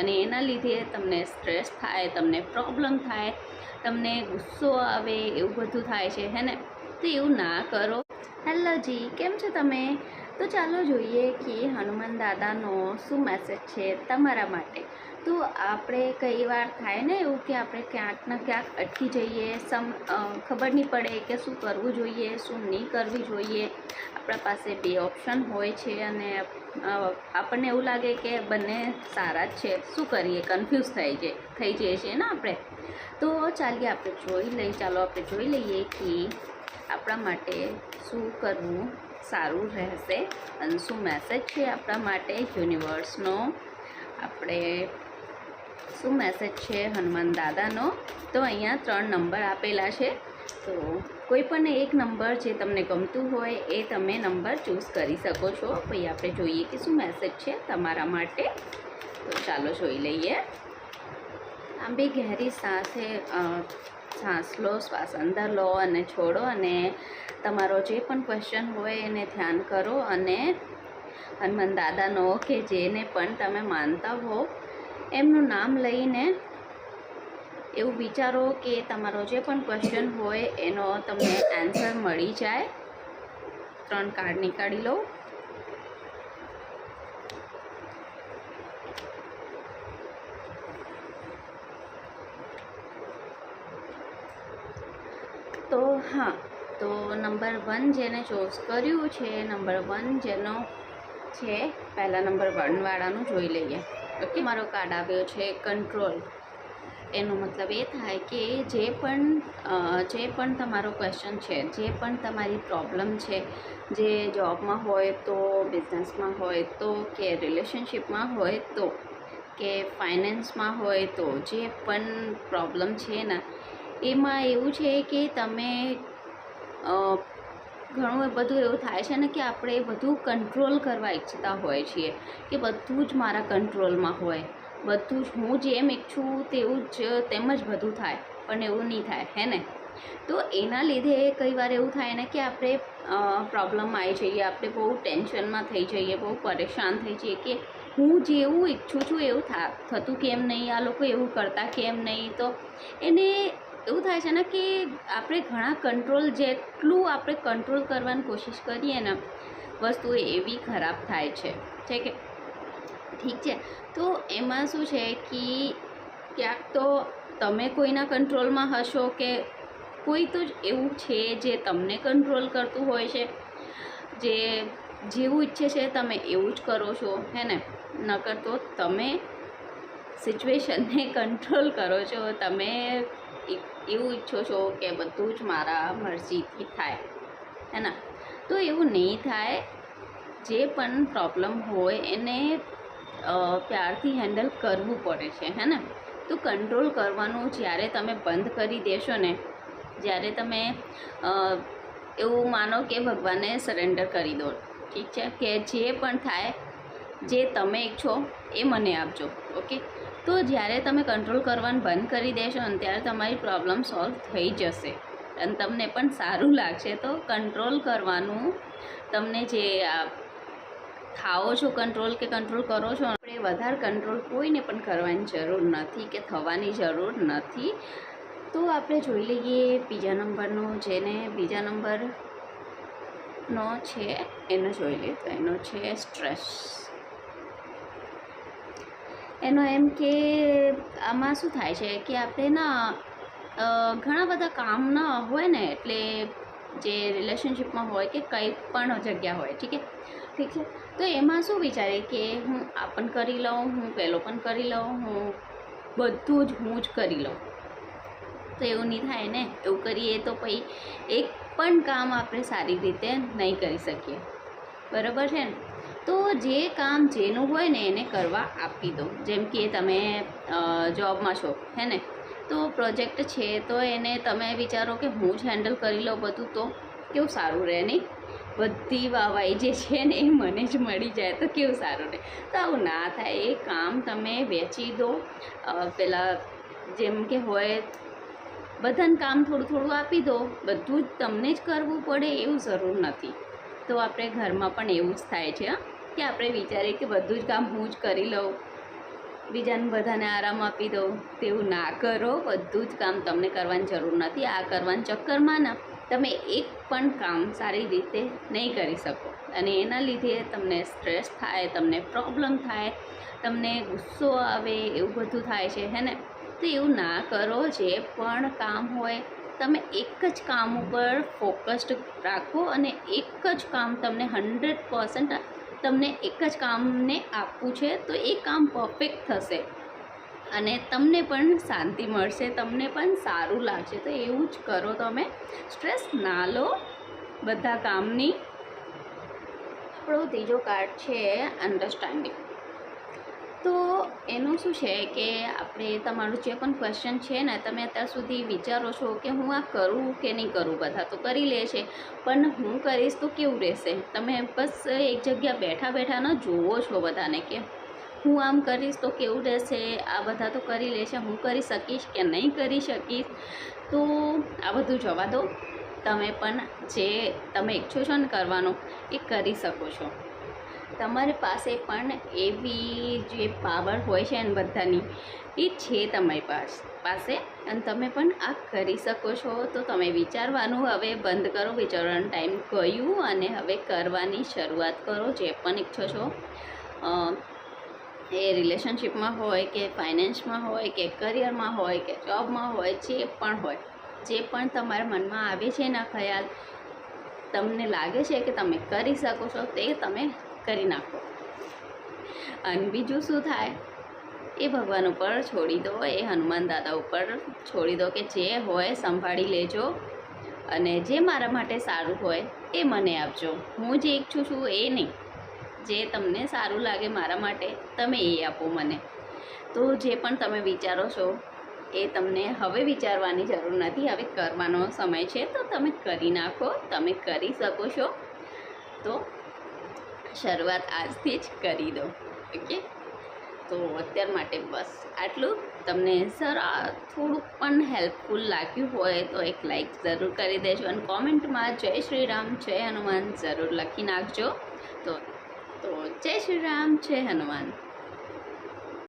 અને એના લીધે તમને સ્ટ્રેસ થાય, તમને પ્રોબ્લેમ થાય, તમને ગુસ્સો આવે, એવું બધું થાય છે હે ને? તો એવું ના કરો. હેલો જી, કેમ છો તમે? તો ચાલો જોઈએ કે હનુમાન દાદાનો શું મેસેજ છે તમારા માટે. તો આપણે કઈ વાર થાય ને એવું કે આપણે ક્યાંક ને ક્યાંક અટકી જઈએ, ખબર નહીં પડે કે શું કરવું જોઈએ, શું નહીં કરવું જોઈએ. આપણા પાસે બે ઓપ્શન હોય છે અને આપણને એવું લાગે કે બંને સારા જ છે, શું કરીએ, કન્ફ્યુઝ થઈ જઈએ છીએ ને આપણે. તો ચાલો આપણે જોઈ લઈએ કે આપણા માટે શું કરવું સારું રહેશે અને શું મેસેજ છે આપણા માટે યુનિવર્સનો, આપણે શું મેસેજ છે હનુમાન દાદાનો. તો અહીંયા 3 નંબર આપેલા છે, તો કોઈ પણ એક નંબર જે તમને ગમતું હોય એ તમે નંબર ચૂઝ કરી શકો છો. પછી આપણે જોઈએ કે શું મેસેજ છે તમારા માટે. તો ચાલો જોઈ લઈએ. લાંબી ગહેરી શ્વાસ લો, શ્વાસ અંદર લો અને છોડો, અને તમારો જે પણ ક્વેશ્ચન હોય એને ધ્યાન કરો અને હનુમાન દાદાનો કે જેને પણ તમે માનતા હો એમનું નામ લઈને એવું વિચારો કે તમારો જે પણ ક્વેશ્ચન હોય એનો તમને આન્સર મળી જાય. 3 કાર્ડ નીકાળી લો. તો હા, તો નંબર 1 જેને ચૂઝ કર્યું છે, નંબર 1 જેનો છે, પહેલા નંબર 1 વાળાનું જોઈ લઈએ. ઓકે, મારો કાર્ડ આવ્યો છે કંટ્રોલ. એનો મતલબ એ થાય કે જે પણ તમારો ક્વેશ્ચન છે, જે પણ તમારી પ્રોબ્લેમ છે, જે જોબમાં હોય તો, બિઝનેસમાં હોય તો, કે રિલેશનશિપમાં હોય તો, કે ફાઇનાન્સમાં હોય તો, જે પણ પ્રોબ્લેમ છે ને એમાં એવું છે કે તમે ઘણું બધું એવું થાય છે ને કે આપણે બધું કંટ્રોલ કરવા ઈચ્છતા હોય છીએ કે બધું જ મારા કંટ્રોલમાં હોય, બધું જ હું જેમ ઈચ્છું તેમ જ બધું થાય, પણ એવું નહીં થાય હે ને. તો એના લીધે કઈ વાર એવું થાય ને કે આપણે પ્રોબ્લેમમાં આવી જઈએ, આપણે બહુ ટેન્શનમાં થઈ જઈએ, બહુ પરેશાન થઈ જઈએ કે હું જેવું ઈચ્છું છું એવું થતું કેમ નહીં, આ લોકો એવું કરતા કેમ નહીં. તો એને એવું થાય છે ને કે આપણે ઘણા જેટલું આપણે કંટ્રોલ કરવાની કોશિશ કરીએ ને, વસ્તુ એવી ખરાબ થાય છે કે ઠીક છે. તો એમાં શું છે કે ક્યાંક તો તમે કોઈના કંટ્રોલમાં હશો કે કોઈ તો જ એવું છે જે તમને કંટ્રોલ કરતું હોય છે, જે જેવું ઈચ્છે છે તમે એવું જ કરો છો હે ને. નકર તો તમે સિચ્યુએશનને કંટ્રોલ કરો છો, તમે એવું ઈચ્છો છો કે બધું જ મારા મરજીથી થાય હે ને. તો એવું નહીં થાય. જે પણ પ્રોબ્લેમ હોય એને પ્યારથી હેન્ડલ કરવું પડે છે હે ને. તો કંટ્રોલ કરવાનું જ્યારે તમે બંધ કરી દેશો ને, જ્યારે તમે એવું માનો કે ભગવાનને સરેન્ડર કરી દો, ઠીક છે, કે જે પણ થાય, જે તમે ઈચ્છો એ મને આપજો. ઓકે, તો જ્યારે તમે કંટ્રોલ કરવાનું બંધ કરી દેશો ને ત્યારે તમારી પ્રોબ્લેમ સોલ્વ થઈ જશે અને તમને પણ સારું લાગશે. તો કંટ્રોલ કરવાનું, તમને જે થાઓ છો કંટ્રોલ કરો છો, આપણે વધારે કંટ્રોલ કોઈને પણ કરવાની જરૂર નથી કે થવાની જરૂર નથી. તો આપણે જોઈ લઈએ બીજા નંબરનો, જેને બીજા નંબરનો છે એનો જોઈ લઈએ. તો એનો છે સ્ટ્રેસ. એનો એમ કે આમાં શું થાય છે કે આપણે ઘણા બધા કામ ના હોય ને, એટલે જે રિલેશનશિપમાં હોય કે કંઈ પણ જગ્યા હોય, ઠીક છે. તો એમાં શું વિચારે કે હું આ પણ કરી લઉં, હું પેલો પણ કરી લઉં, હું બધું જ કરી લઉં. તો એવું નહીં થાય ને. એવું કરીએ તો પછી એક પણ કામ આપણે સારી રીતે નહીં કરી શકીએ, બરાબર છે ને. તો જે કામ જેનું હોય ને એને કરવા આપી દો. જેમ કે તમે જોબમાં છો હે ને, તો પ્રોજેક્ટ છે તો એને તમે વિચારો કે હું જ હેન્ડલ કરી લઉં બધું, તો કેવું સારું રહે નહીં. બધી વાહવાઈ જે છે ને એ મને જ મળી જાય તો કેવું સારું રહે. તો આવું ના થાય. એ કામ તમે વેચી દો. પેલા જેમ કે હોય બધાને કામ થોડું થોડું આપી દો, બધું જ તમને જ કરવું પડે એવું જરૂર નથી. તો આપણે ઘરમાં પણ એવું જ થાય છે કે આપણે વિચારીએ કે બધું જ કામ હું જ કરી લઉં, બીજાને બધાને આરામ આપી દો, તેવું ના કરો. બધું જ કામ તમને કરવાની જરૂર નથી. આ કરવાના ચક્કરમાં ના તમે એક પણ કામ સારી રીતે નહીં કરી શકો અને એના લીધે તમને સ્ટ્રેસ થાય, તમને પ્રોબ્લેમ થાય, તમને ગુસ્સો આવે, એવું બધું થાય છે હે ને. તો એવું ના કરો. જે પણ કામ હોય તમે એક જ કામ ઉપર ફોકસ્ડ રાખો અને એક જ કામ તમને 100% તમને એક જ કામને આપવું છે તો એ કામ પરફેક્ટ થશે અને તમને પણ શાંતિ મળશે, તમને પણ સારું લાગશે. તો એવું જ કરો. તમે સ્ટ્રેસ ના લો બધા કામની. આપણો ત્રીજો કાર્ડ છે અન્ડરસ્ટેન્ડિંગ. તો એનું શું છે કે આપણે તમારું જે પણ ક્વેશ્ચન છે ને, તમે અત્યાર સુધી વિચારો છો કે હું આ કરું કે નહીં કરું. બધા તો કરી લે છે પણ હું કરીશ તો કેવું રહેશે. તમે બસ એક જગ્યા બેઠા બેઠા ન જોવો છો બધાને કે હું આમ કરીશ તો કેવું રહેશે, આ બધા તો કરી લે છે, હું કરી શકીશ કે નહીં કરી શકીશ. તો આ બધું જવા દો. તમે પણ જે તમે ઈચ્છો છો ને કરવાનું એ કરી શકો છો. તમારી પાસે પણ એવી જે પાવર હોય છે ને બધાની, એ છે તમારી પાસે અને તમે પણ આ કરી શકો છો. તો તમે વિચારવાનું હવે બંધ કરો, વિચારવાનો ટાઈમ ગયું અને હવે કરવાની શરૂઆત કરો. જે પણ ઈચ્છો છો, એ રિલેશનશિપમાં હોય કે ફાઇનાન્સમાં હોય કે કરિયરમાં હોય કે જોબમાં હોય, જે પણ હોય, જે પણ તમારા મનમાં આવે છે એના ખ્યાલ તમને લાગે છે કે તમે કરી શકો છો તે તમે કરી નાખો. અને બીજું શું થાય એ ભગવાન ઉપર છોડી દો, એ હનુમાન દાદા ઉપર છોડી દો કે જે હોય સંભાળી લેજો અને જે મારા માટે સારું હોય એ મને આપજો. હું જે ઈચ્છું છું એ નહીં, જે તમને સારું લાગે મારા માટે તમે એ આપો મને. તો જે પણ તમે વિચારો છો એ તમને હવે વિચારવાની જરૂર નથી, હવે કરવાનો સમય છે. તો તમે કરી નાખો, તમે કરી શકો છો. તો શરૂઆત આજથી જ કરી દો. ઓકે, તો અત્યાર માટે બસ આટલું. તમને થોડુંક પણ હેલ્પફુલ લાગ્યું હોય તો એક લાઈક જરૂર કરી દેજો અને કોમેન્ટમાં જય શ્રી રામ, જય હનુમાન જરૂર લખી નાખજો. તો જય શ્રી રામ, જય હનુમાન.